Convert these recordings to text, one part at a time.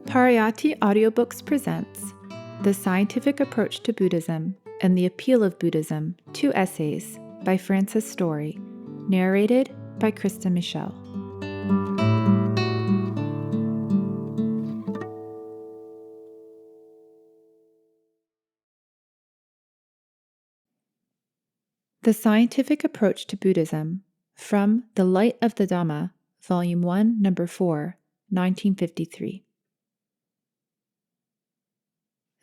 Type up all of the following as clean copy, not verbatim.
Pariyatti Audiobooks presents The Scientific Approach to Buddhism and the Appeal of Buddhism, 2 essays by Frances Story, narrated by Christa Michel. The Scientific Approach to Buddhism, from The Light of the Dhamma, Volume 1, Number 4, 1953.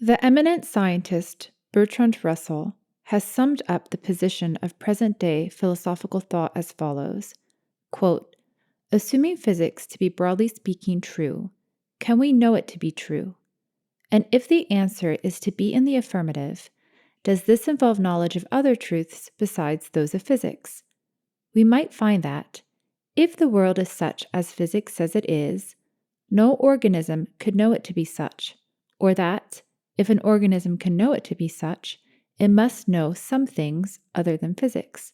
The eminent scientist Bertrand Russell has summed up the position of present-day philosophical thought as follows, quote, "Assuming physics to be broadly speaking true, can we know it to be true? And if the answer is to be in the affirmative, does this involve knowledge of other truths besides those of physics? We might find that, if the world is such as physics says it is, no organism could know it to be such, or that, if an organism can know it to be such, it must know some things other than physics,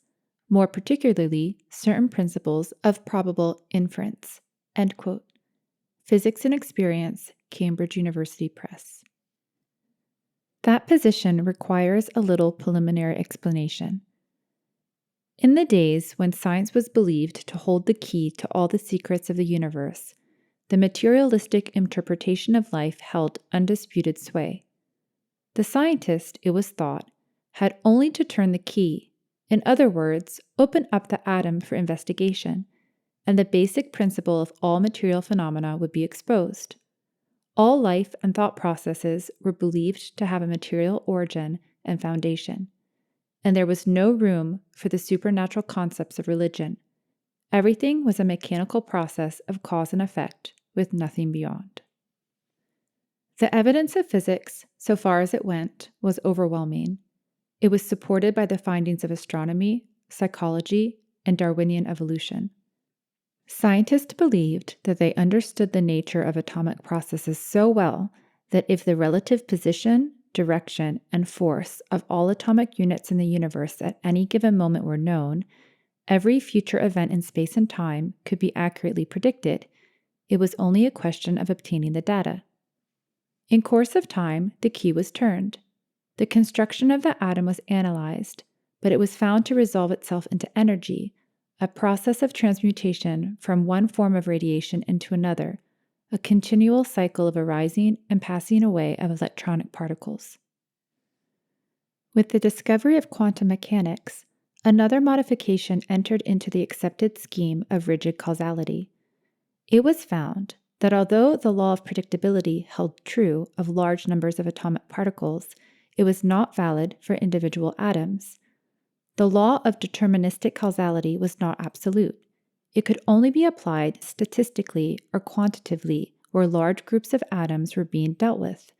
more particularly certain principles of probable inference." End quote. Physics and Experience, Cambridge University Press. That position requires a little preliminary explanation. In the days when science was believed to hold the key to all the secrets of the universe, the materialistic interpretation of life held undisputed sway. The scientist, it was thought, had only to turn the key, in other words, open up the atom for investigation, and the basic principle of all material phenomena would be exposed. All life and thought processes were believed to have a material origin and foundation, and there was no room for the supernatural concepts of religion. Everything was a mechanical process of cause and effect, with nothing beyond. The evidence of physics, so far as it went, was overwhelming. It was supported by the findings of astronomy, psychology, and Darwinian evolution. Scientists believed that they understood the nature of atomic processes so well that if the relative position, direction, and force of all atomic units in the universe at any given moment were known, every future event in space and time could be accurately predicted. It was only a question of obtaining the data. In course of time, the key was turned. The construction of the atom was analyzed, but it was found to resolve itself into energy, a process of transmutation from one form of radiation into another, a continual cycle of arising and passing away of electronic particles. With the discovery of quantum mechanics, another modification entered into the accepted scheme of rigid causality. It was found that although the law of predictability held true of large numbers of atomic particles, it was not valid for individual atoms. The law of deterministic causality was not absolute. It could only be applied statistically or quantitatively where large groups of atoms were being dealt with.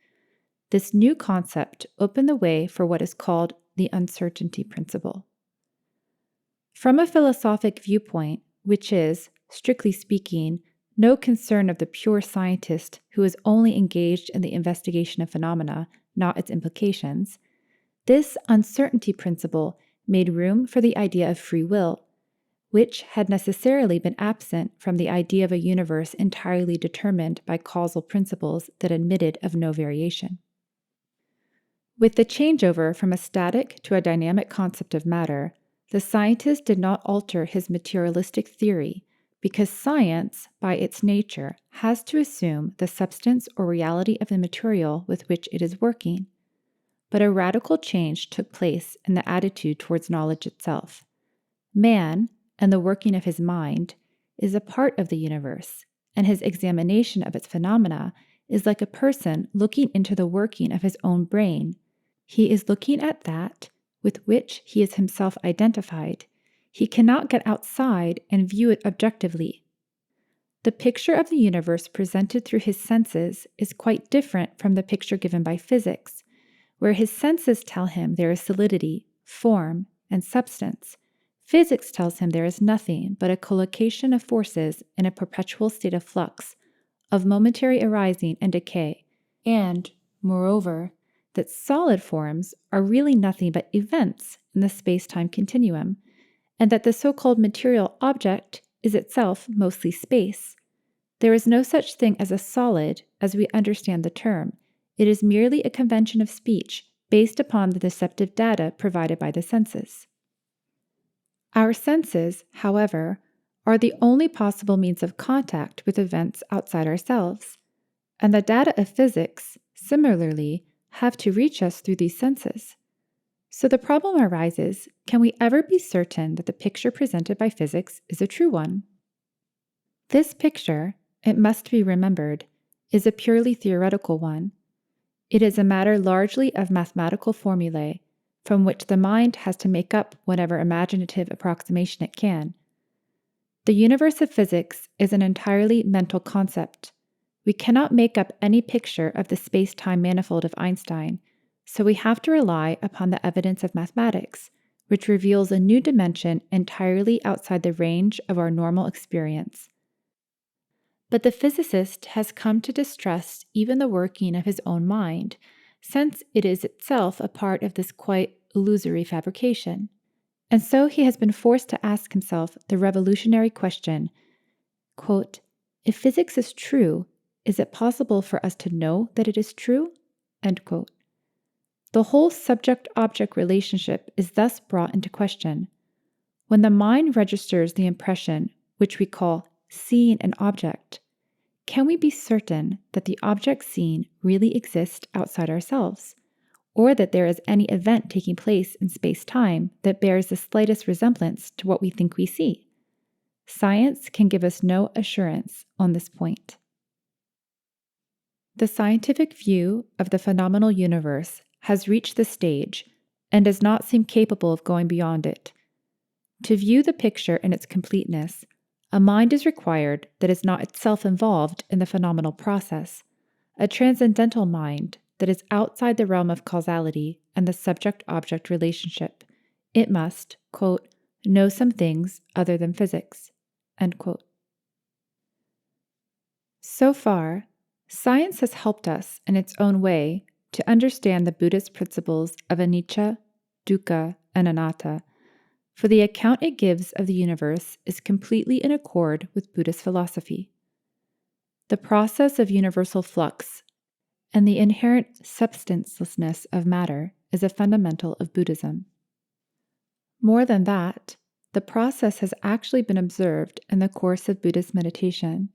This new concept opened the way for what is called the uncertainty principle. From a philosophic viewpoint, which is, strictly speaking, no concern of the pure scientist who is only engaged in the investigation of phenomena, not its implications, this uncertainty principle made room for the idea of free will, which had necessarily been absent from the idea of a universe entirely determined by causal principles that admitted of no variation. With the changeover from a static to a dynamic concept of matter, the scientist did not alter his materialistic theory, because science, by its nature, has to assume the substance or reality of the material with which it is working. But a radical change took place in the attitude towards knowledge itself. Man, and the working of his mind, is a part of the universe, and his examination of its phenomena is like a person looking into the working of his own brain. He is looking at that with which he is himself identified. He cannot get outside and view it objectively. The picture of the universe presented through his senses is quite different from the picture given by physics, where his senses tell him there is solidity, form, and substance. Physics tells him there is nothing but a collocation of forces in a perpetual state of flux, of momentary arising and decay, and, moreover, that solid forms are really nothing but events in the space-time continuum, and that the so-called material object is itself mostly space. There is no such thing as a solid as we understand the term. It is merely a convention of speech based upon the deceptive data provided by the senses. Our senses, however, are the only possible means of contact with events outside ourselves, and the data of physics, similarly, have to reach us through these senses. So the problem arises, can we ever be certain that the picture presented by physics is a true one? This picture, it must be remembered, is a purely theoretical one. It is a matter largely of mathematical formulae, from which the mind has to make up whatever imaginative approximation it can. The universe of physics is an entirely mental concept. We cannot make up any picture of the space-time manifold of Einstein, so we have to rely upon the evidence of mathematics, which reveals a new dimension entirely outside the range of our normal experience. But the physicist has come to distrust even the working of his own mind, since it is itself a part of this quite illusory fabrication. And so he has been forced to ask himself the revolutionary question, quote, if physics is true, is it possible for us to know that it is true? End quote. The whole subject-object relationship is thus brought into question. When the mind registers the impression, which we call seeing an object, can we be certain that the object seen really exists outside ourselves, or that there is any event taking place in space-time that bears the slightest resemblance to what we think we see? Science can give us no assurance on this point. The scientific view of the phenomenal universe has reached the stage and does not seem capable of going beyond it. To view the picture in its completeness, a mind is required that is not itself involved in the phenomenal process, a transcendental mind that is outside the realm of causality and the subject-object relationship. It must, quote, know some things other than physics, end quote. So far, science has helped us in its own way to understand the Buddhist principles of anicca, dukkha, and anatta, for the account it gives of the universe is completely in accord with Buddhist philosophy. The process of universal flux and the inherent substancelessness of matter is a fundamental of Buddhism. More than that, the process has actually been observed in the course of Buddhist meditation.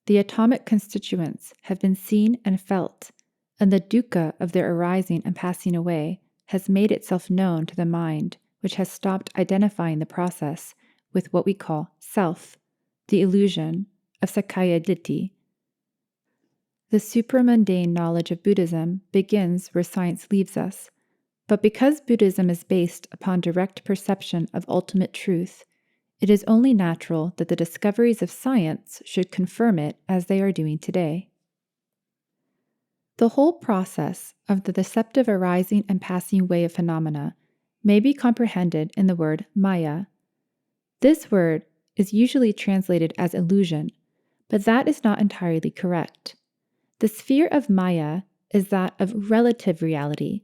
The atomic constituents have been seen and felt, and the dukkha of their arising and passing away has made itself known to the mind, which has stopped identifying the process with what we call self, the illusion of Sakkaya Ditthi. The supramundane knowledge of Buddhism begins where science leaves us, but because Buddhism is based upon direct perception of ultimate truth, it is only natural that the discoveries of science should confirm it as they are doing today. The whole process of the deceptive arising and passing away of phenomena may be comprehended in the word Maya. This word is usually translated as illusion, but that is not entirely correct. The sphere of Maya is that of relative reality.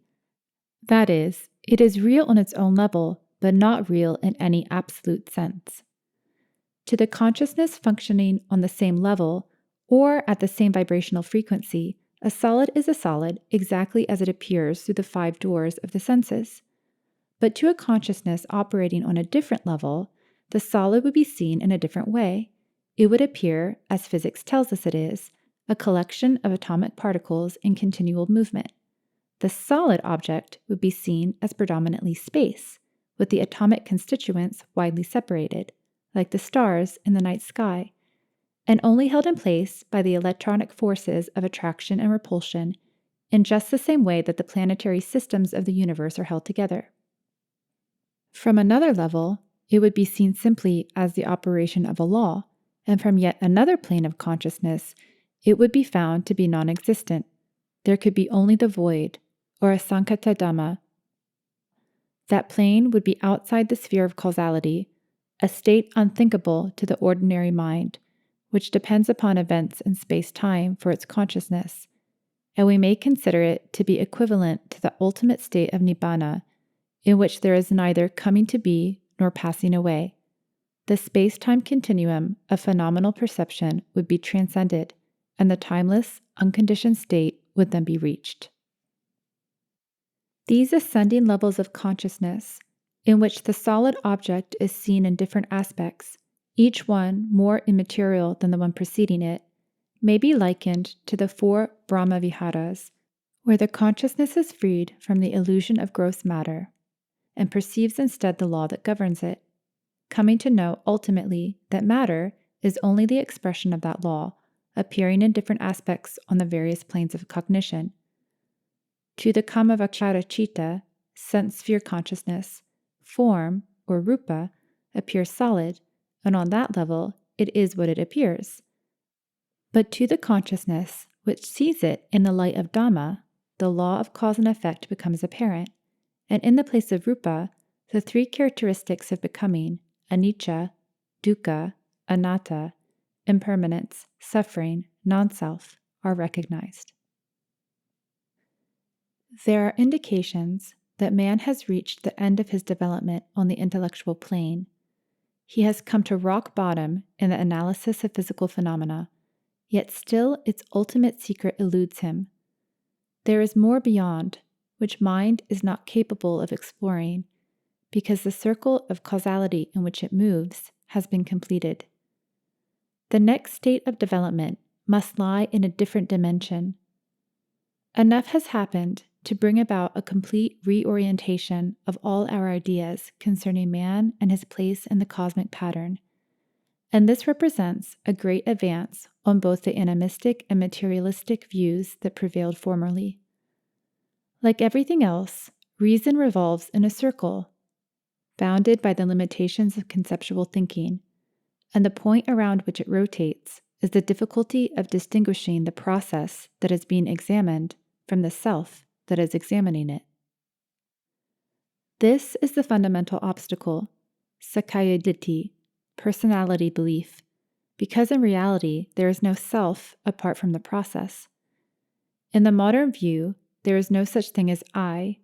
That is, it is real on its own level, but not real in any absolute sense. To the consciousness functioning on the same level, or at the same vibrational frequency, a solid is a solid exactly as it appears through the 5 doors of the senses. But to a consciousness operating on a different level, the solid would be seen in a different way. It would appear, as physics tells us it is, a collection of atomic particles in continual movement. The solid object would be seen as predominantly space, with the atomic constituents widely separated, like the stars in the night sky, and only held in place by the electronic forces of attraction and repulsion, in just the same way that the planetary systems of the universe are held together. From another level, it would be seen simply as the operation of a law, and from yet another plane of consciousness, it would be found to be non-existent. There could be only the void, or a Sankata Dhamma. That plane would be outside the sphere of causality, a state unthinkable to the ordinary mind, which depends upon events in space-time for its consciousness, and we may consider it to be equivalent to the ultimate state of Nibbana, in which there is neither coming to be nor passing away. the space-time continuum of phenomenal perception would be transcended, and the timeless, unconditioned state would then be reached. These ascending levels of consciousness, in which the solid object is seen in different aspects, each one more immaterial than the one preceding it, may be likened to the 4 Brahma Viharas, where the consciousness is freed from the illusion of gross matter and perceives instead the law that governs it, coming to know ultimately that matter is only the expression of that law, appearing in different aspects on the various planes of cognition. To the Kamavachara Chitta, sense sphere consciousness, form, or rupa, appears solid, and on that level it is what it appears. But to the consciousness which sees it in the light of Dhamma, the law of cause and effect becomes apparent, and in the place of rupa, the 3 characteristics of becoming, anicca, dukkha, anatta, impermanence, suffering, non-self, are recognized. There are indications that man has reached the end of his development on the intellectual plane. He has come to rock bottom in the analysis of physical phenomena, yet still its ultimate secret eludes him. There is more beyond, which mind is not capable of exploring, because the circle of causality in which it moves has been completed. The next state of development must lie in a different dimension. Enough has happened to bring about a complete reorientation of all our ideas concerning man and his place in the cosmic pattern, and this represents a great advance on both the animistic and materialistic views that prevailed formerly. Like everything else, reason revolves in a circle, bounded by the limitations of conceptual thinking, and the point around which it rotates is the difficulty of distinguishing the process that is being examined from the self that is examining it. This is the fundamental obstacle, Sakkaya Ditthi, personality belief, because in reality there is no self apart from the process. In the modern view, there is no such thing as I.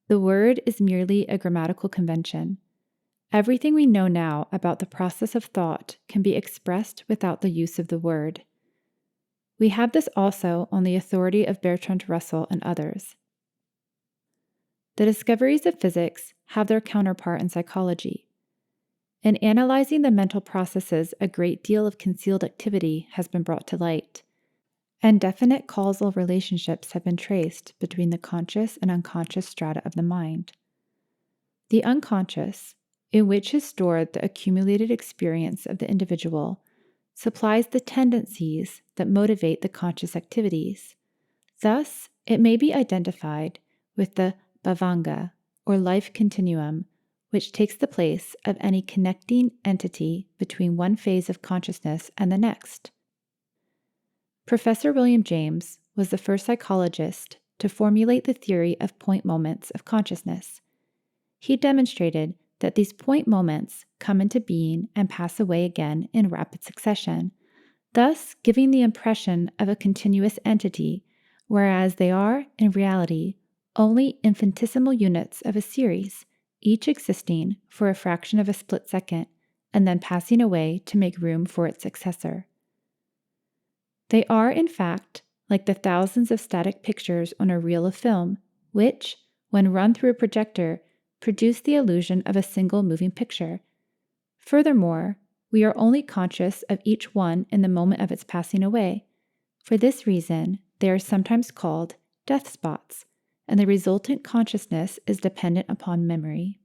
The word is merely a grammatical convention. Everything we know now about the process of thought can be expressed without the use of the word. We have this also on the authority of Bertrand Russell and others. The discoveries of physics have their counterpart in psychology. In analyzing the mental processes, a great deal of concealed activity has been brought to light, and definite causal relationships have been traced between the conscious and unconscious strata of the mind. The unconscious, in which is stored the accumulated experience of the individual, supplies the tendencies that motivate the conscious activities. Thus, it may be identified with the bhavanga, or life continuum, which takes the place of any connecting entity between one phase of consciousness and the next. Professor William James was the first psychologist to formulate the theory of point moments of consciousness. He demonstrated that these point moments come into being and pass away again in rapid succession, thus giving the impression of a continuous entity, whereas they are, in reality, only infinitesimal units of a series, each existing for a fraction of a split second and then passing away to make room for its successor. They are, in fact, like the thousands of static pictures on a reel of film, which, when run through a projector, produce the illusion of a single moving picture. Furthermore, we are only conscious of each one in the moment of its passing away. For this reason, they are sometimes called death spots, and the resultant consciousness is dependent upon memory.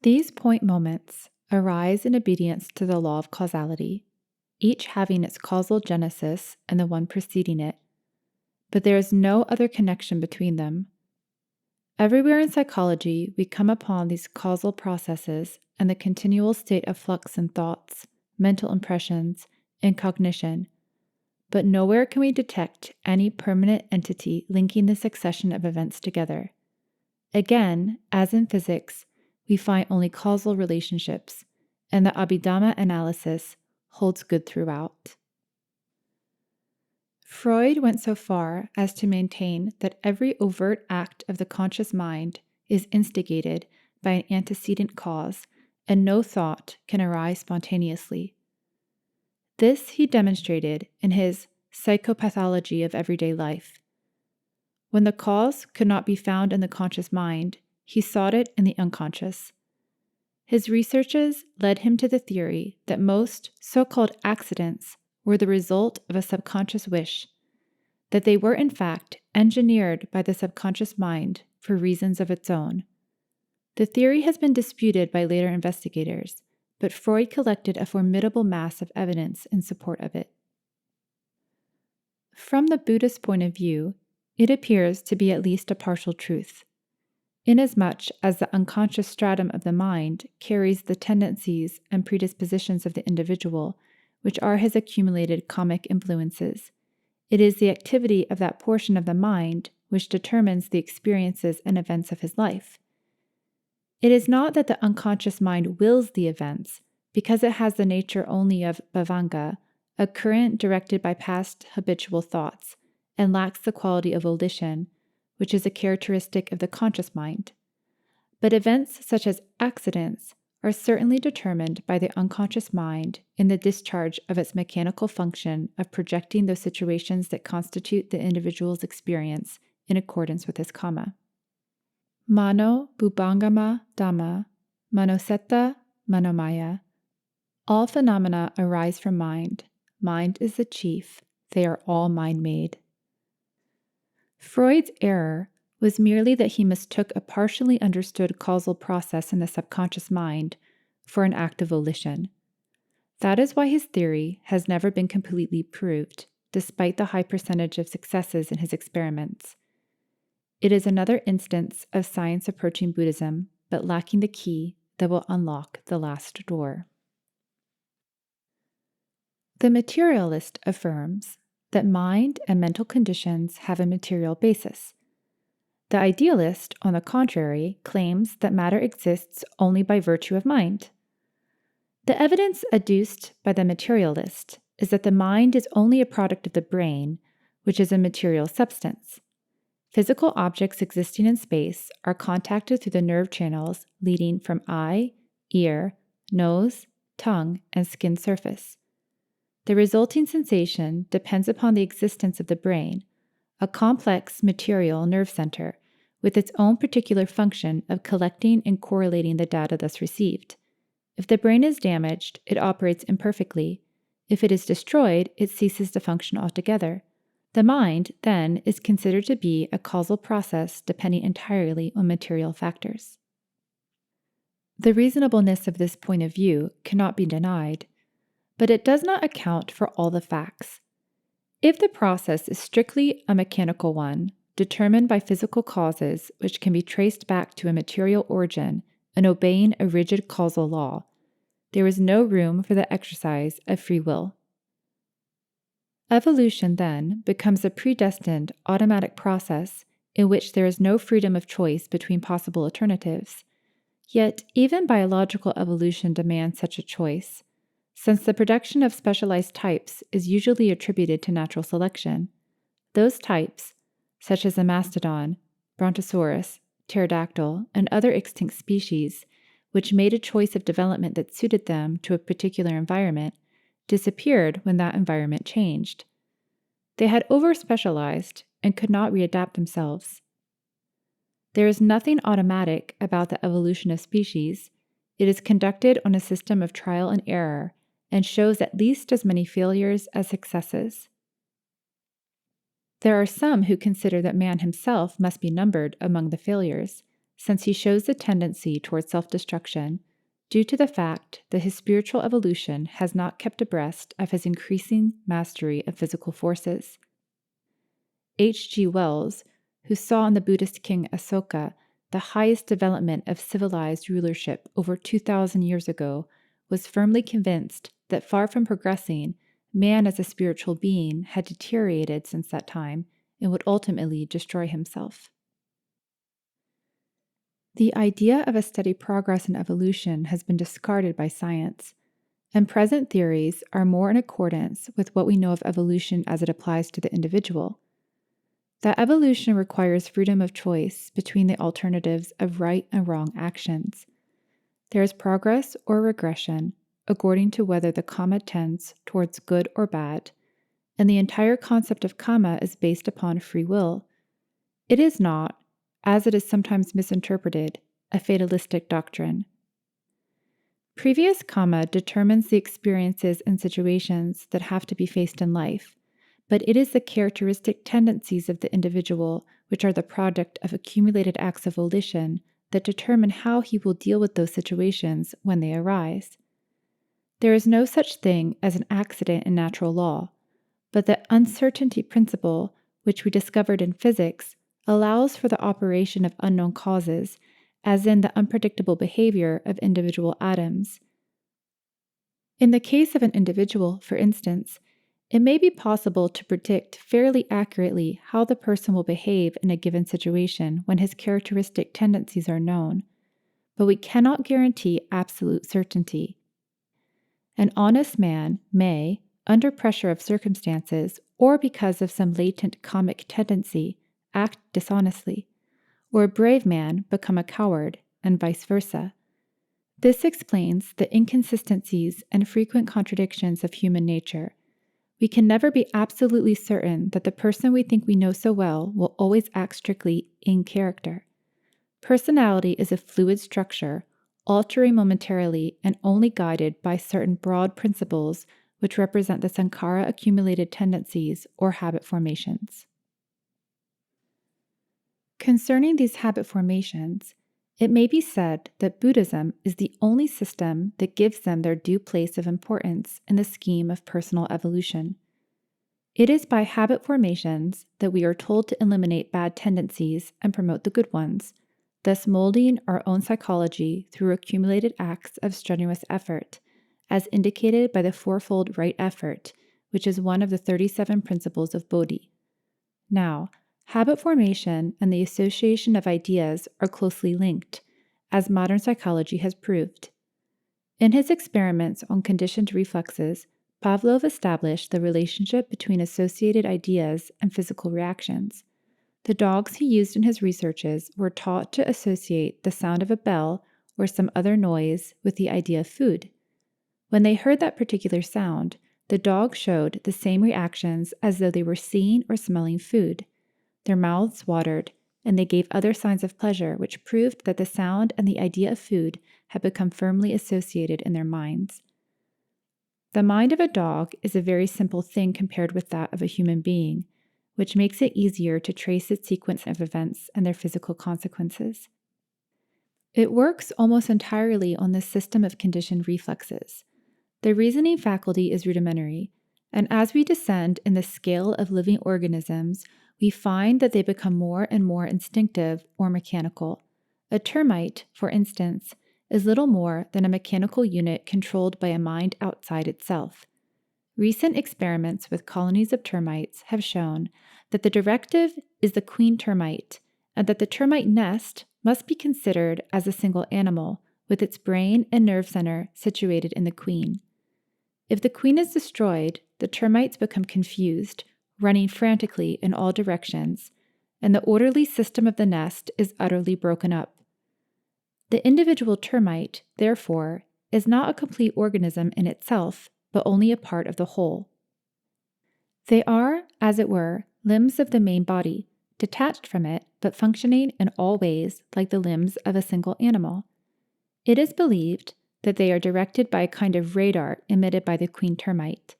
These point moments arise in obedience to the law of causality, each having its causal genesis and the one preceding it, but there is no other connection between them. Everywhere in psychology, we come upon these causal processes and the continual state of flux in thoughts, mental impressions, and cognition, but nowhere can we detect any permanent entity linking the succession of events together. Again, as in physics, we find only causal relationships, and the Abhidhamma analysis holds good throughout. Freud went so far as to maintain that every overt act of the conscious mind is instigated by an antecedent cause and no thought can arise spontaneously. This he demonstrated in his Psychopathology of Everyday Life. When the cause could not be found in the conscious mind, he sought it in the unconscious. His researches led him to the theory that most so-called accidents were the result of a subconscious wish, that they were in fact engineered by the subconscious mind for reasons of its own. The theory has been disputed by later investigators, but Freud collected a formidable mass of evidence in support of it. From the Buddhist point of view, it appears to be at least a partial truth, inasmuch as the unconscious stratum of the mind carries the tendencies and predispositions of the individual, which are his accumulated karmic influences. It is the activity of that portion of the mind which determines the experiences and events of his life. It is not that the unconscious mind wills the events, because it has the nature only of bhavanga, a current directed by past habitual thoughts, and lacks the quality of volition, which is a characteristic of the conscious mind. But events such as accidents are certainly determined by the unconscious mind in the discharge of its mechanical function of projecting those situations that constitute the individual's experience in accordance with his karma. Mano Bhubangama Dhamma, Manosetta Manomaya. All phenomena arise from mind. Mind is the chief. They are all mind-made. Freud's error was merely that he mistook a partially understood causal process in the subconscious mind for an act of volition. That is why his theory has never been completely proved, despite the high percentage of successes in his experiments. It is another instance of science approaching Buddhism, but lacking the key that will unlock the last door. The materialist affirms that mind and mental conditions have a material basis. The idealist, on the contrary, claims that matter exists only by virtue of mind. The evidence adduced by the materialist is that the mind is only a product of the brain, which is a material substance. Physical objects existing in space are contacted through the nerve channels leading from eye, ear, nose, tongue, and skin surface. The resulting sensation depends upon the existence of the brain, a complex material nerve center with its own particular function of collecting and correlating the data thus received. If the brain is damaged, it operates imperfectly. If it is destroyed, it ceases to function altogether. The mind, then, is considered to be a causal process depending entirely on material factors. The reasonableness of this point of view cannot be denied, but it does not account for all the facts. If the process is strictly a mechanical one, determined by physical causes which can be traced back to a material origin and obeying a rigid causal law, there is no room for the exercise of free will. Evolution, then, becomes a predestined, automatic process in which there is no freedom of choice between possible alternatives. Yet, even biological evolution demands such a choice. Since the production of specialized types is usually attributed to natural selection, those types, such as the mastodon, brontosaurus, pterodactyl, and other extinct species, which made a choice of development that suited them to a particular environment, disappeared when that environment changed. They had over-specialized and could not readapt themselves. There is nothing automatic about the evolution of species. It is conducted on a system of trial and error and shows at least as many failures as successes. There are some who consider that man himself must be numbered among the failures, since he shows a tendency towards self-destruction due to the fact that his spiritual evolution has not kept abreast of his increasing mastery of physical forces. H.G. Wells, who saw in the Buddhist king Asoka the highest development of civilized rulership over 2,000 years ago, was firmly convinced that far from progressing, man as a spiritual being had deteriorated since that time and would ultimately destroy himself. The idea of a steady progress in evolution has been discarded by science, and present theories are more in accordance with what we know of evolution as it applies to the individual. That evolution requires freedom of choice between the alternatives of right and wrong actions. There is progress or regression according to whether the karma tends towards good or bad, and the entire concept of karma is based upon free will. It is not, as it is sometimes misinterpreted, a fatalistic doctrine. Previous karma determines the experiences and situations that have to be faced in life, but it is the characteristic tendencies of the individual, which are the product of accumulated acts of volition, that determine how he will deal with those situations when they arise. There is no such thing as an accident in natural law, but the uncertainty principle, which we discovered in physics, allows for the operation of unknown causes, as in the unpredictable behavior of individual atoms. In the case of an individual, for instance, it may be possible to predict fairly accurately how the person will behave in a given situation when his characteristic tendencies are known, but we cannot guarantee absolute certainty. An honest man may, under pressure of circumstances or because of some latent karmic tendency, act dishonestly, or a brave man become a coward, and vice versa. This explains the inconsistencies and frequent contradictions of human nature. We can never be absolutely certain that the person we think we know so well will always act strictly in character. Personality is a fluid structure, altering momentarily and only guided by certain broad principles which represent the sankhara accumulated tendencies or habit formations. Concerning these habit formations, it may be said that Buddhism is the only system that gives them their due place of importance in the scheme of personal evolution. It is by habit formations that we are told to eliminate bad tendencies and promote the good ones, thus molding our own psychology through accumulated acts of strenuous effort, as indicated by the fourfold right effort, which is one of the 37 principles of Bodhi. Now, habit formation and the association of ideas are closely linked, as modern psychology has proved. In his experiments on conditioned reflexes, Pavlov established the relationship between associated ideas and physical reactions. The dogs he used in his researches were taught to associate the sound of a bell or some other noise with the idea of food. When they heard that particular sound, the dogs showed the same reactions as though they were seeing or smelling food. Their mouths watered, and they gave other signs of pleasure, which proved that the sound and the idea of food had become firmly associated in their minds. The mind of a dog is a very simple thing compared with that of a human being, which makes it easier to trace its sequence of events and their physical consequences. It works almost entirely on this system of conditioned reflexes. The reasoning faculty is rudimentary, and as we descend in the scale of living organisms, we find that they become more and more instinctive or mechanical. A termite, for instance, is little more than a mechanical unit controlled by a mind outside itself. Recent experiments with colonies of termites have shown that the directive is the queen termite, and that the termite nest must be considered as a single animal, with its brain and nerve center situated in the queen. If the queen is destroyed, the termites become confused, running frantically in all directions, and the orderly system of the nest is utterly broken up. The individual termite, therefore, is not a complete organism in itself, but only a part of the whole. They are, as it were, limbs of the main body, detached from it, but functioning in all ways like the limbs of a single animal. It is believed that they are directed by a kind of radar emitted by the queen termite.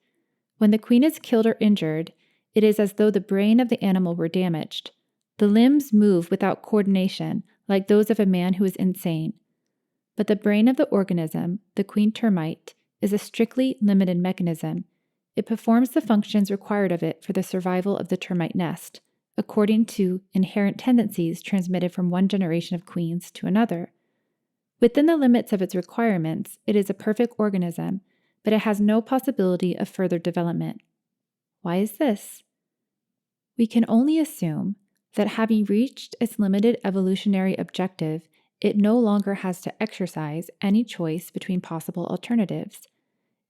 When the queen is killed or injured, it is as though the brain of the animal were damaged. The limbs move without coordination, like those of a man who is insane. But the brain of the organism, the queen termite, is a strictly limited mechanism. It performs the functions required of it for the survival of the termite nest, according to inherent tendencies transmitted from one generation of queens to another. Within the limits of its requirements, it is a perfect organism, but it has no possibility of further development. Why is this? We can only assume that having reached its limited evolutionary objective, it no longer has to exercise any choice between possible alternatives.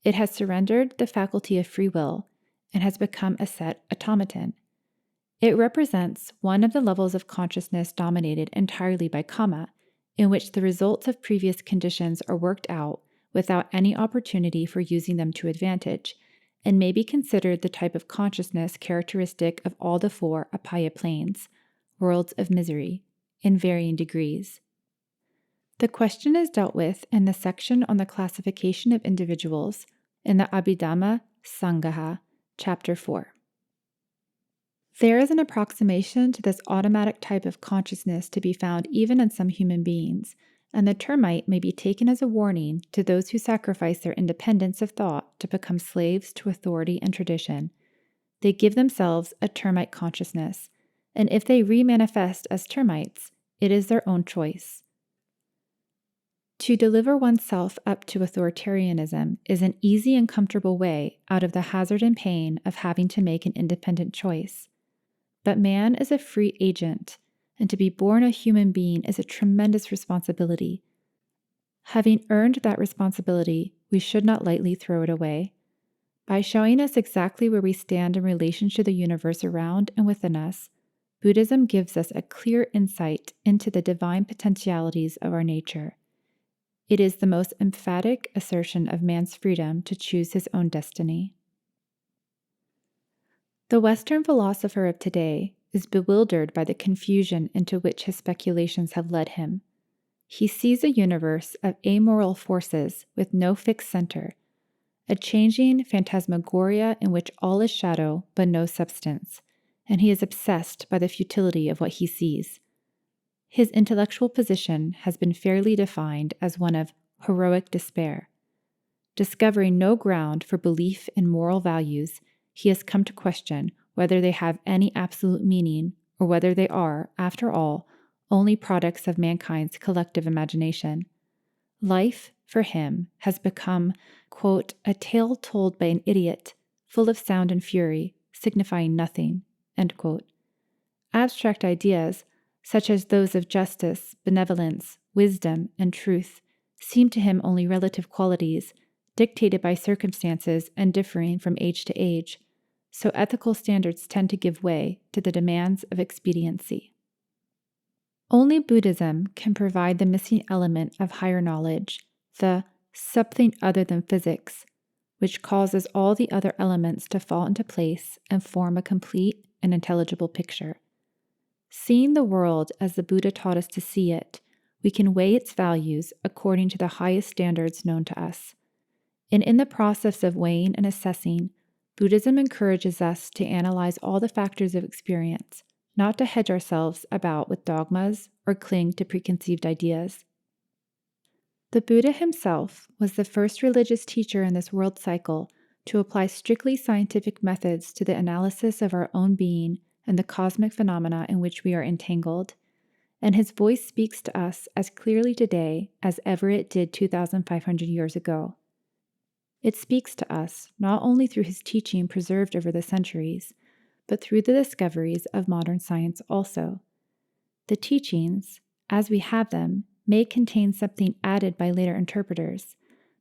It has surrendered the faculty of free will and has become a set automaton. It represents one of the levels of consciousness dominated entirely by karma. in which the results of previous conditions are worked out without any opportunity for using them to advantage, and may be considered the type of consciousness characteristic of all the four Apaya planes, worlds of misery, in varying degrees. The question is dealt with in the section on the classification of individuals in the Abhidhamma Sangaha, Chapter 4. There is an approximation to this automatic type of consciousness to be found even in some human beings, and the termite may be taken as a warning to those who sacrifice their independence of thought to become slaves to authority and tradition. They give themselves a termite consciousness, and if they remanifest as termites, it is their own choice. To deliver oneself up to authoritarianism is an easy and comfortable way out of the hazard and pain of having to make an independent choice. But man is a free agent, and to be born a human being is a tremendous responsibility. Having earned that responsibility, we should not lightly throw it away. By showing us exactly where we stand in relation to the universe around and within us, Buddhism gives us a clear insight into the divine potentialities of our nature. It is the most emphatic assertion of man's freedom to choose his own destiny. The Western philosopher of today is bewildered by the confusion into which his speculations have led him. He sees a universe of amoral forces with no fixed center, a changing phantasmagoria in which all is shadow but no substance, and he is obsessed by the futility of what he sees. His intellectual position has been fairly defined as one of heroic despair. Discovering no ground for belief in moral values, he has come to question whether they have any absolute meaning or whether they are, after all, only products of mankind's collective imagination. Life, for him, has become, quote, a tale told by an idiot, full of sound and fury, signifying nothing, end quote. Abstract ideas, such as those of justice, benevolence, wisdom, and truth, seem to him only relative qualities, dictated by circumstances and differing from age to age, so ethical standards tend to give way to the demands of expediency. Only Buddhism can provide the missing element of higher knowledge, the something other than physics, which causes all the other elements to fall into place and form a complete and intelligible picture. Seeing the world as the Buddha taught us to see it, we can weigh its values according to the highest standards known to us. And in the process of weighing and assessing, Buddhism encourages us to analyze all the factors of experience, not to hedge ourselves about with dogmas or cling to preconceived ideas. The Buddha himself was the first religious teacher in this world cycle to apply strictly scientific methods to the analysis of our own being and the cosmic phenomena in which we are entangled, and his voice speaks to us as clearly today as ever it did 2,500 years ago. It speaks to us not only through his teaching preserved over the centuries, but through the discoveries of modern science also. The teachings, as we have them, may contain something added by later interpreters,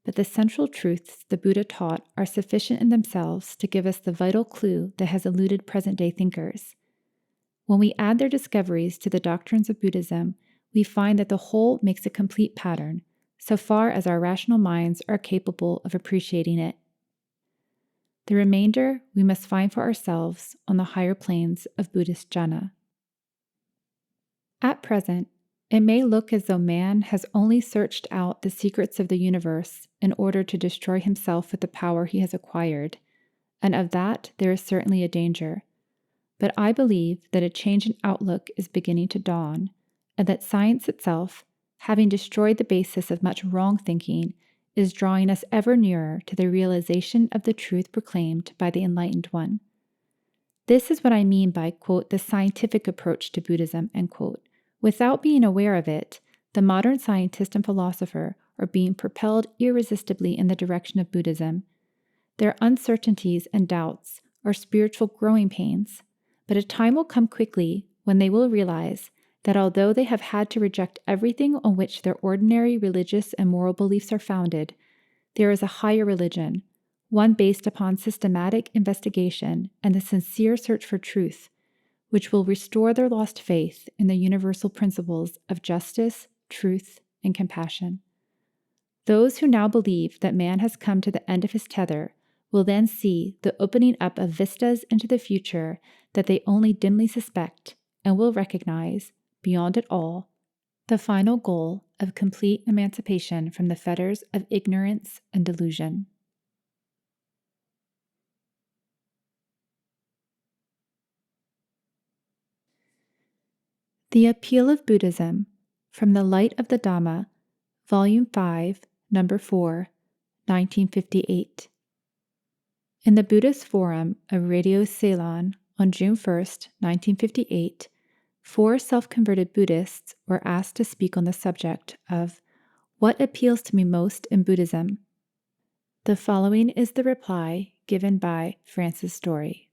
but the central truths the Buddha taught are sufficient in themselves to give us the vital clue that has eluded present-day thinkers. When we add their discoveries to the doctrines of Buddhism, we find that the whole makes a complete pattern, so far as our rational minds are capable of appreciating it. The remainder we must find for ourselves on the higher planes of Buddhist jhana. At present, it may look as though man has only searched out the secrets of the universe in order to destroy himself with the power he has acquired, and of that there is certainly a danger. But I believe that a change in outlook is beginning to dawn, and that science itself, having destroyed the basis of much wrong thinking, is drawing us ever nearer to the realization of the truth proclaimed by the Enlightened One. This is what I mean by, quote, the scientific approach to Buddhism, end quote. Without being aware of it, the modern scientist and philosopher are being propelled irresistibly in the direction of Buddhism. Their uncertainties and doubts are spiritual growing pains, but a time will come quickly when they will realize that although they have had to reject everything on which their ordinary religious and moral beliefs are founded, there is a higher religion, one based upon systematic investigation and the sincere search for truth, which will restore their lost faith in the universal principles of justice, truth, and compassion. Those who now believe that man has come to the end of his tether will then see the opening up of vistas into the future that they only dimly suspect, and will recognize, beyond it all, the final goal of complete emancipation from the fetters of ignorance and delusion. The Appeal of Buddhism, from the Light of the Dhamma, Volume 5, Number 4, 1958. In the Buddhist Forum of Radio Ceylon on June 1, 1958, 4 self-converted Buddhists were asked to speak on the subject of what appeals to me most in Buddhism. The following is the reply given by Francis Story.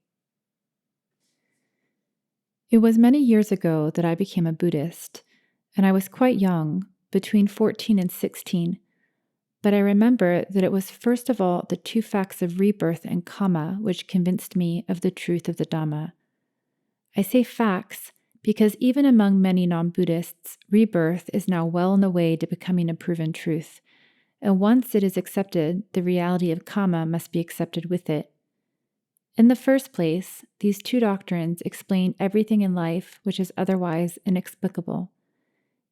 It was many years ago that I became a Buddhist, and I was quite young, between 14 and 16, but I remember that it was first of all the 2 facts of rebirth and karma which convinced me of the truth of the Dhamma. I say facts because even among many non-Buddhists, rebirth is now well on the way to becoming a proven truth, and once it is accepted, the reality of karma must be accepted with it. In the first place, these 2 doctrines explain everything in life which is otherwise inexplicable.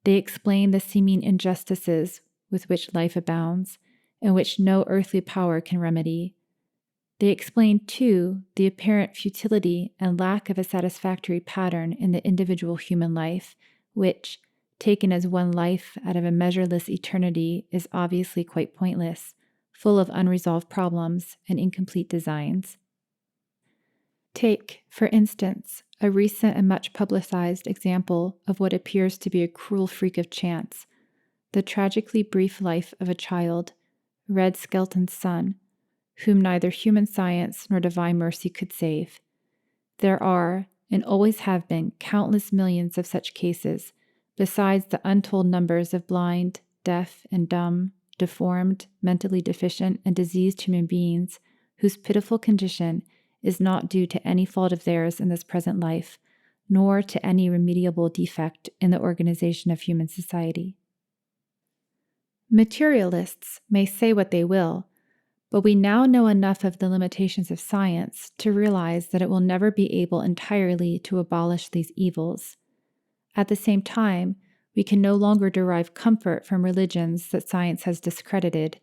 They explain the seeming injustices with which life abounds, and which no earthly power can remedy. They explain, too, the apparent futility and lack of a satisfactory pattern in the individual human life, which, taken as one life out of a measureless eternity, is obviously quite pointless, full of unresolved problems and incomplete designs. Take, for instance, a recent and much publicized example of what appears to be a cruel freak of chance, the tragically brief life of a child, Red Skelton's son, whom neither human science nor divine mercy could save. There are, and always have been, countless millions of such cases, besides the untold numbers of blind, deaf, and dumb, deformed, mentally deficient, and diseased human beings whose pitiful condition is not due to any fault of theirs in this present life, nor to any remediable defect in the organization of human society. Materialists may say what they will, but we now know enough of the limitations of science to realize that it will never be able entirely to abolish these evils. At the same time, we can no longer derive comfort from religions that science has discredited.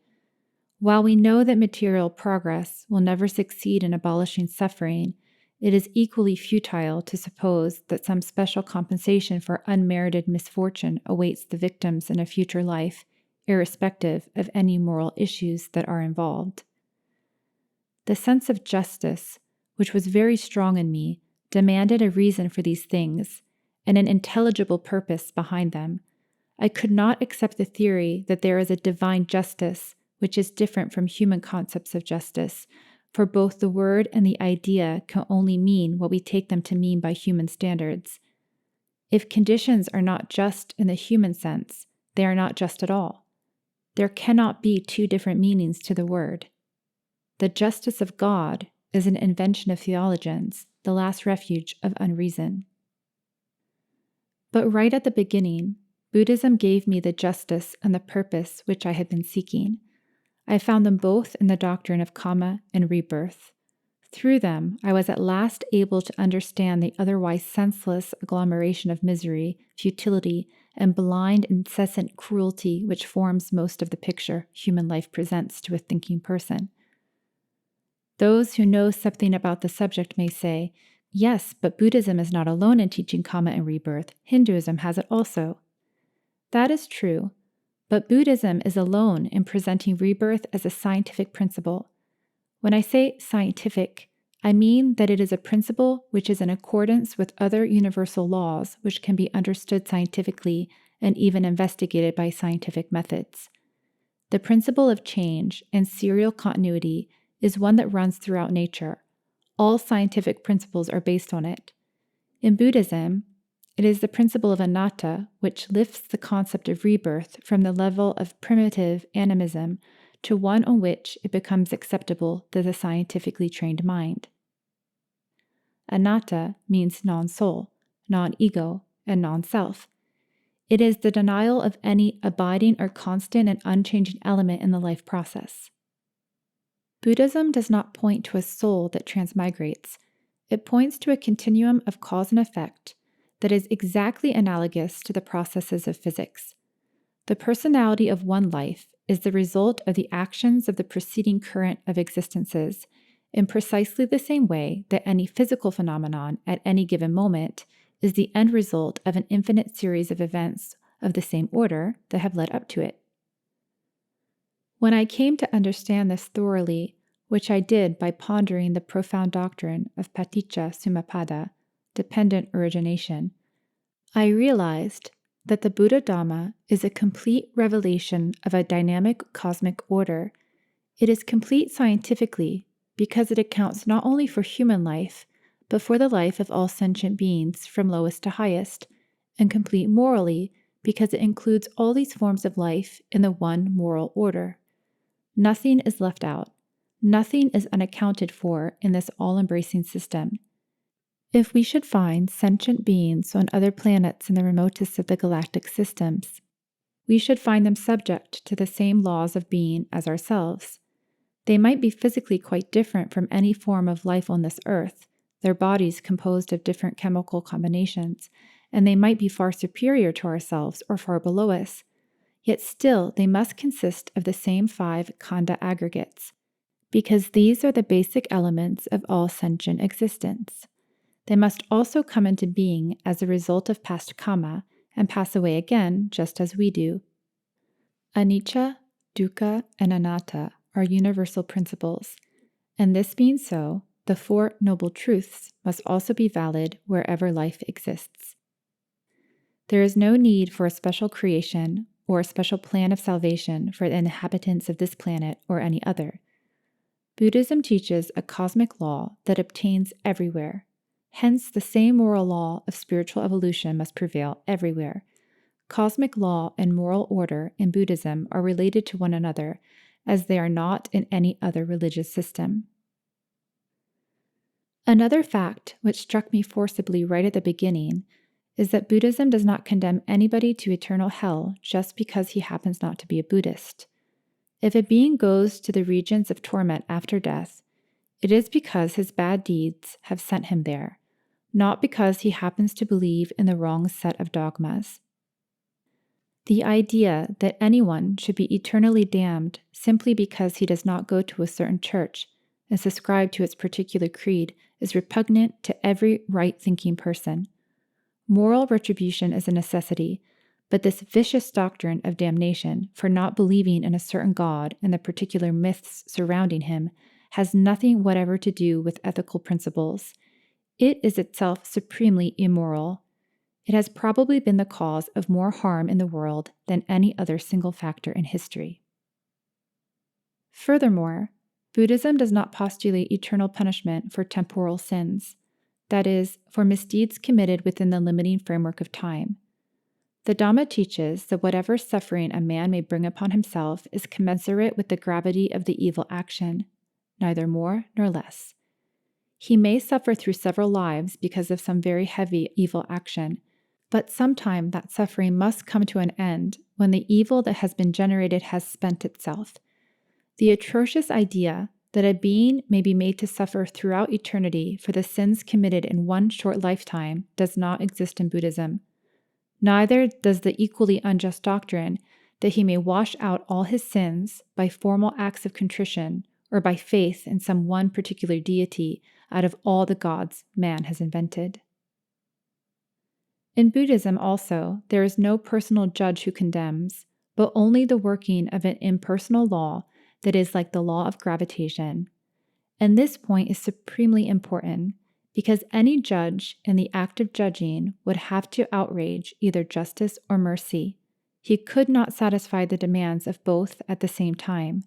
While we know that material progress will never succeed in abolishing suffering, it is equally futile to suppose that some special compensation for unmerited misfortune awaits the victims in a future life, irrespective of any moral issues that are involved. The sense of justice, which was very strong in me, demanded a reason for these things and an intelligible purpose behind them. I could not accept the theory that there is a divine justice which is different from human concepts of justice, for both the word and the idea can only mean what we take them to mean by human standards. If conditions are not just in the human sense, they are not just at all. There cannot be 2 different meanings to the word. The justice of God is an invention of theologians, the last refuge of unreason. But right at the beginning, Buddhism gave me the justice and the purpose which I had been seeking. I found them both in the doctrine of karma and rebirth. Through them, I was at last able to understand the otherwise senseless agglomeration of misery, futility, and blind, incessant cruelty which forms most of the picture human life presents to a thinking person. Those who know something about the subject may say, yes, but Buddhism is not alone in teaching karma and rebirth. Hinduism has it also. That is true, but Buddhism is alone in presenting rebirth as a scientific principle. When I say scientific, I mean that it is a principle which is in accordance with other universal laws which can be understood scientifically and even investigated by scientific methods. The principle of change and serial continuity is one that runs throughout nature. All scientific principles are based on it. In Buddhism, it is the principle of anatta which lifts the concept of rebirth from the level of primitive animism to one on which it becomes acceptable to the scientifically trained mind. Anatta means non-soul, non-ego, and non-self. It is the denial of any abiding or constant and unchanging element in the life process. Buddhism does not point to a soul that transmigrates. It points to a continuum of cause and effect that is exactly analogous to the processes of physics. The personality of one life is the result of the actions of the preceding current of existences in precisely the same way that any physical phenomenon at any given moment is the end result of an infinite series of events of the same order that have led up to it. When I came to understand this thoroughly, which I did by pondering the profound doctrine of paticca samuppada, dependent origination, I realized that the Buddha Dhamma is a complete revelation of a dynamic cosmic order. It is complete scientifically because it accounts not only for human life, but for the life of all sentient beings from lowest to highest, and complete morally because it includes all these forms of life in the one moral order. Nothing is left out. Nothing is unaccounted for in this all-embracing system. If we should find sentient beings on other planets in the remotest of the galactic systems, we should find them subject to the same laws of being as ourselves. They might be physically quite different from any form of life on this earth, their bodies composed of different chemical combinations, and they might be far superior to ourselves or far below us. Yet still they must consist of the same 5 khandha aggregates, because these are the basic elements of all sentient existence. They must also come into being as a result of past karma and pass away again just as we do. Anicca, dukkha, and anatta are universal principles, and this being so, the 4 noble truths must also be valid wherever life exists. There is no need for a special creation or a special plan of salvation for the inhabitants of this planet or any other. Buddhism teaches a cosmic law that obtains everywhere. Hence, the same moral law of spiritual evolution must prevail everywhere. Cosmic law and moral order in Buddhism are related to one another, as they are not in any other religious system. Another fact which struck me forcibly right at the beginning is that Buddhism does not condemn anybody to eternal hell just because he happens not to be a Buddhist. If a being goes to the regions of torment after death, it is because his bad deeds have sent him there, not because he happens to believe in the wrong set of dogmas. The idea that anyone should be eternally damned simply because he does not go to a certain church and subscribe to its particular creed is repugnant to every right-thinking person. Moral retribution is a necessity, but this vicious doctrine of damnation for not believing in a certain God and the particular myths surrounding him has nothing whatever to do with ethical principles. It is itself supremely immoral. It has probably been the cause of more harm in the world than any other single factor in history. Furthermore, Buddhism does not postulate eternal punishment for temporal sins, that is, for misdeeds committed within the limiting framework of time. The Dhamma teaches that whatever suffering a man may bring upon himself is commensurate with the gravity of the evil action, neither more nor less. He may suffer through several lives because of some very heavy evil action, but sometime that suffering must come to an end when the evil that has been generated has spent itself. The atrocious idea that a being may be made to suffer throughout eternity for the sins committed in one short lifetime does not exist in Buddhism. Neither does the equally unjust doctrine that he may wash out all his sins by formal acts of contrition or by faith in some one particular deity out of all the gods man has invented. In Buddhism also, there is no personal judge who condemns, but only the working of an impersonal law that is like the law of gravitation. And this point is supremely important because any judge in the act of judging would have to outrage either justice or mercy. He could not satisfy the demands of both at the same time.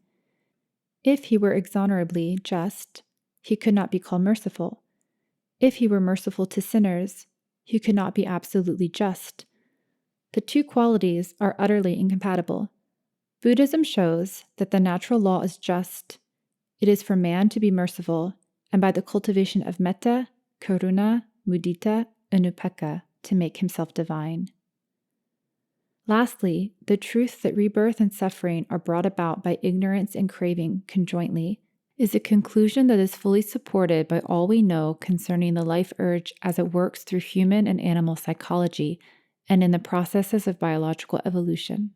If he were exonerably just, he could not be called merciful. If he were merciful to sinners, he could not be absolutely just. The 2 qualities are utterly incompatible. Buddhism shows that the natural law is just. It is for man to be merciful, and by the cultivation of metta, karuna, mudita, and upekkha to make himself divine. Lastly, the truth that rebirth and suffering are brought about by ignorance and craving conjointly is a conclusion that is fully supported by all we know concerning the life urge as it works through human and animal psychology and in the processes of biological evolution.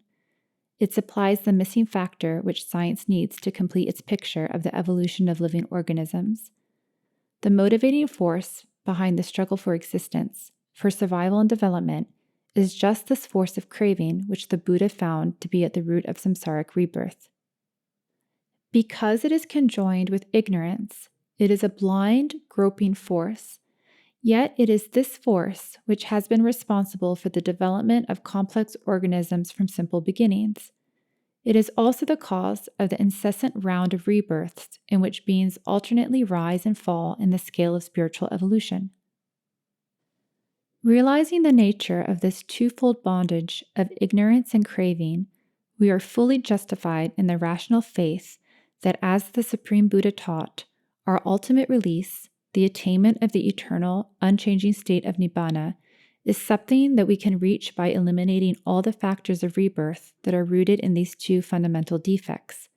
It supplies the missing factor which science needs to complete its picture of the evolution of living organisms. The motivating force behind the struggle for existence, for survival and development, is just this force of craving which the Buddha found to be at the root of samsaric rebirth. Because it is conjoined with ignorance, it is a blind, groping force. Yet it is this force which has been responsible for the development of complex organisms from simple beginnings. It is also the cause of the incessant round of rebirths in which beings alternately rise and fall in the scale of spiritual evolution. Realizing the nature of this twofold bondage of ignorance and craving, we are fully justified in the rational faith that, as the Supreme Buddha taught, our ultimate release, the attainment of the eternal, unchanging state of Nibbana, is something that we can reach by eliminating all the factors of rebirth that are rooted in these two fundamental defects.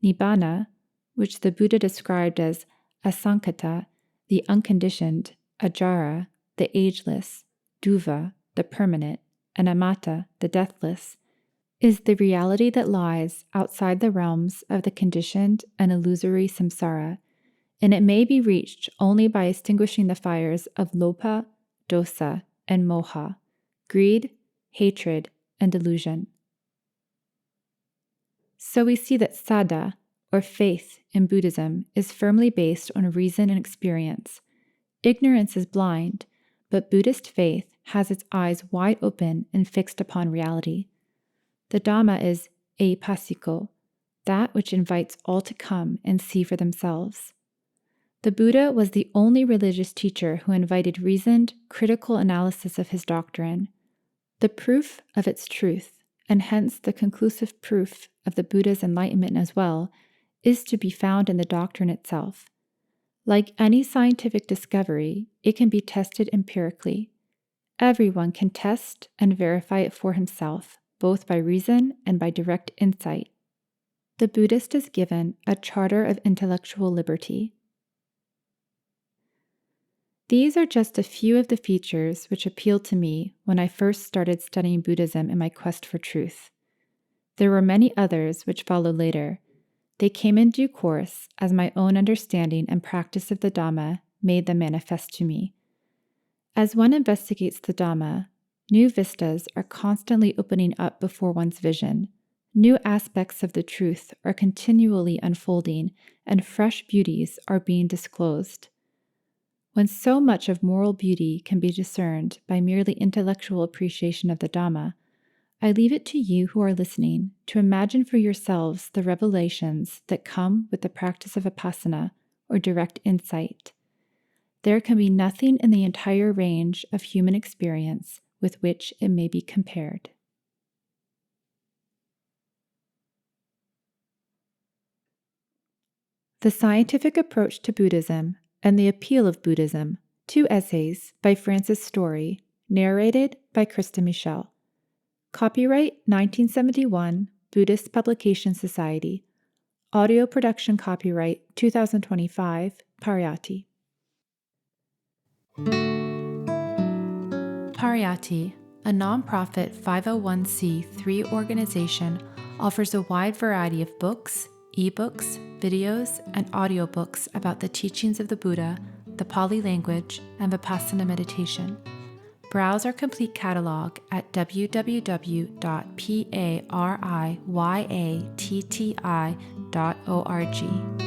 Nibbana, which the Buddha described as asankata, the unconditioned, ajara, the ageless, duva, the permanent, and anatta, the deathless, is the reality that lies outside the realms of the conditioned and illusory samsara, and it may be reached only by extinguishing the fires of lopa, dosa, and moha, greed, hatred, and delusion. So we see that saddha, or faith in Buddhism, is firmly based on reason and experience. Ignorance is blind, but Buddhist faith has its eyes wide open and fixed upon reality. The Dhamma is eipassiko, that which invites all to come and see for themselves. The Buddha was the only religious teacher who invited reasoned, critical analysis of his doctrine. The proof of its truth, and hence the conclusive proof of the Buddha's enlightenment as well, is to be found in the doctrine itself. Like any scientific discovery, it can be tested empirically. Everyone can test and verify it for himself, both by reason and by direct insight. The Buddhist is given a charter of intellectual liberty. These are just a few of the features which appealed to me when I first started studying Buddhism in my quest for truth. There were many others which followed later. They came in due course as my own understanding and practice of the Dhamma made them manifest to me. As one investigates the Dhamma, new vistas are constantly opening up before one's vision. New aspects of the truth are continually unfolding, and fresh beauties are being disclosed. When so much of moral beauty can be discerned by merely intellectual appreciation of the Dhamma, I leave it to you who are listening to imagine for yourselves the revelations that come with the practice of Vipassana or direct insight. There can be nothing in the entire range of human experience with which it may be compared. The Scientific Approach to Buddhism and the Appeal of Buddhism, 2 essays by Francis Story, narrated by Christa Michel. Copyright 1971, Buddhist Publication Society. Audio production copyright 2025, Pariyatti. Pariyatti, a nonprofit 501c3 organization, offers a wide variety of books, eBooks, videos, and audiobooks about the teachings of the Buddha, the Pāli language, and Vipassana meditation. Browse our complete catalog at www.pariyatti.org.